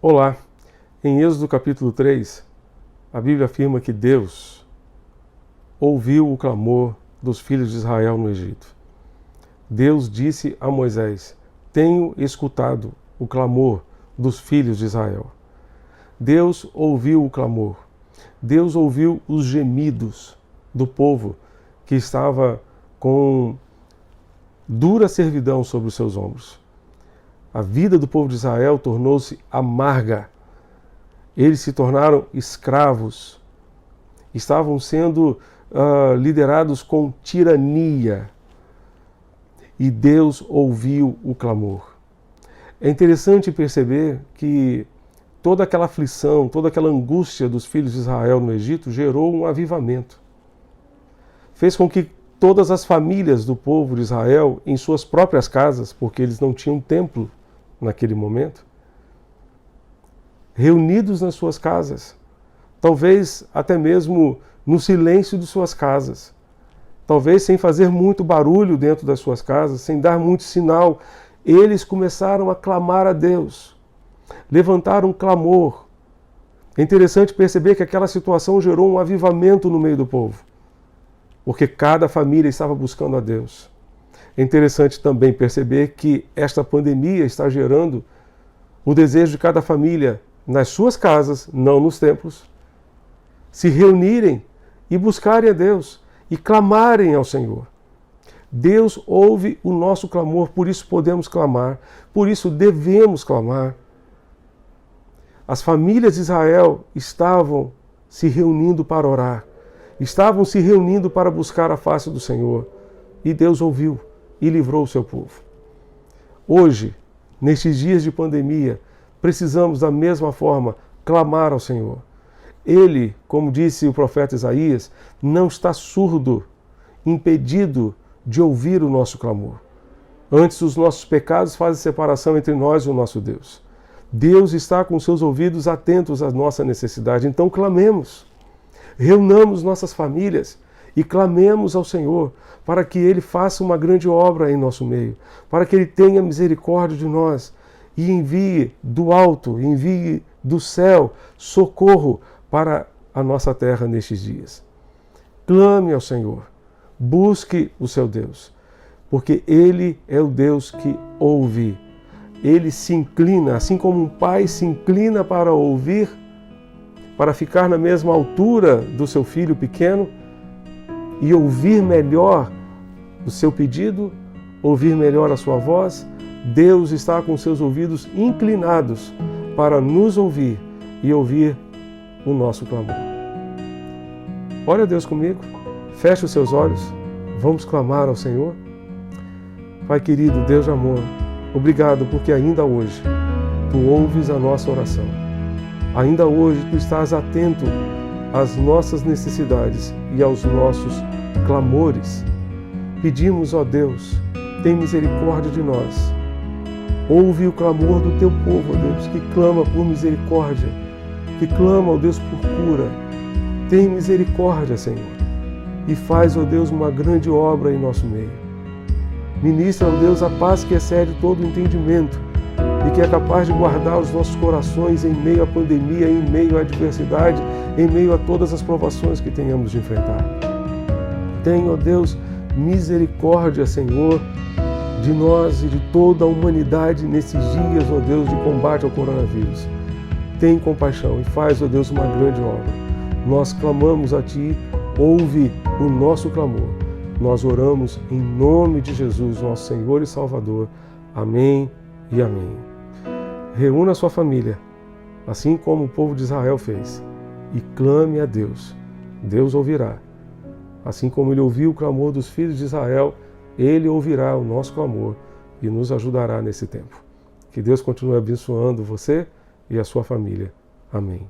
Olá! Em Êxodo capítulo 3, a Bíblia afirma que Deus ouviu o clamor dos filhos de Israel no Egito. Deus disse a Moisés: tenho escutado o clamor dos filhos de Israel. Deus ouviu o clamor. Deus ouviu os gemidos do povo que estava com dura servidão sobre os seus ombros. A vida do povo de Israel tornou-se amarga. Eles se tornaram escravos. Estavam sendo liderados com tirania. E Deus ouviu o clamor. É interessante perceber que toda aquela aflição, toda aquela angústia dos filhos de Israel no Egito gerou um avivamento. Fez com que todas as famílias do povo de Israel, em suas próprias casas, porque eles não tinham templo naquele momento, reunidos nas suas casas, talvez até mesmo no silêncio de suas casas, talvez sem fazer muito barulho dentro das suas casas, sem dar muito sinal, eles começaram a clamar a Deus, levantaram um clamor. É interessante perceber que aquela situação gerou um avivamento no meio do povo, porque cada família estava buscando a Deus. É interessante também perceber que esta pandemia está gerando o desejo de cada família, nas suas casas, não nos templos, se reunirem e buscarem a Deus e clamarem ao Senhor. Deus ouve o nosso clamor, por isso podemos clamar, por isso devemos clamar. As famílias de Israel estavam se reunindo para orar, estavam se reunindo para buscar a face do Senhor, e Deus ouviu e livrou o seu povo. Hoje, nestes dias de pandemia, precisamos da mesma forma clamar ao Senhor. Ele, como disse o profeta Isaías, não está surdo, impedido de ouvir o nosso clamor. Antes, os nossos pecados fazem separação entre nós e o nosso Deus. Deus está com seus ouvidos atentos à nossa necessidade, então clamemos. Reunamos nossas famílias e clamemos ao Senhor para que Ele faça uma grande obra em nosso meio, para que Ele tenha misericórdia de nós e envie do alto, envie do céu socorro para a nossa terra nestes dias. Clame ao Senhor, busque o seu Deus, porque Ele é o Deus que ouve. Ele se inclina, assim como um pai se inclina para ouvir, para ficar na mesma altura do seu filho pequeno e ouvir melhor o seu pedido, ouvir melhor a sua voz. Deus está com seus ouvidos inclinados para nos ouvir e ouvir o nosso clamor. Ore a Deus comigo, feche os seus olhos, vamos clamar ao Senhor. Pai querido, Deus de amor, obrigado porque ainda hoje Tu ouves a nossa oração. Ainda hoje Tu estás atento às nossas necessidades e aos nossos clamores. Pedimos, ó Deus, tem misericórdia de nós. Ouve o clamor do Teu povo, ó Deus, que clama por misericórdia, que clama, ó Deus, por cura. Tem misericórdia, Senhor, e faz, ó Deus, uma grande obra em nosso meio. Ministra, ó Deus, a paz que excede todo o entendimento e que é capaz de guardar os nossos corações em meio à pandemia, em meio à adversidade, em meio a todas as provações que tenhamos de enfrentar. Tenha, ó Deus, misericórdia, Senhor, de nós e de toda a humanidade nesses dias, ó Deus, de combate ao coronavírus. Tem compaixão e faz, ó Deus, uma grande obra. Nós clamamos a Ti, ouve o nosso clamor. Nós oramos em nome de Jesus, nosso Senhor e Salvador. Amém e amém. Reúna a sua família, assim como o povo de Israel fez, e clame a Deus. Deus ouvirá. Assim como Ele ouviu o clamor dos filhos de Israel, Ele ouvirá o nosso clamor e nos ajudará nesse tempo. Que Deus continue abençoando você e a sua família. Amém.